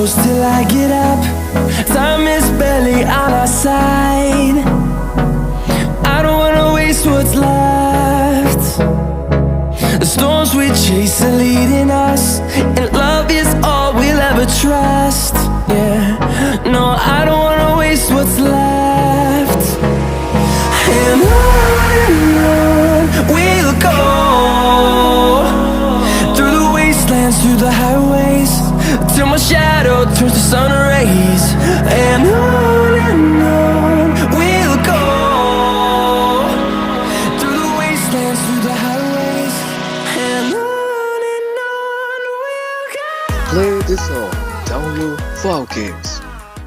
close till I get up. Time is barely on our side. I don't wanna waste what's left. The storms we chase are leading us, and love is all we'll ever trust. Yeah, no, I don't wanna waste what's left. And on we'll go, through the wastelands, through the highways, till my shadow turns to sun rays. And on we'll go, through the wastelands, through the highways, and on we'll go. Play this song, download File Games.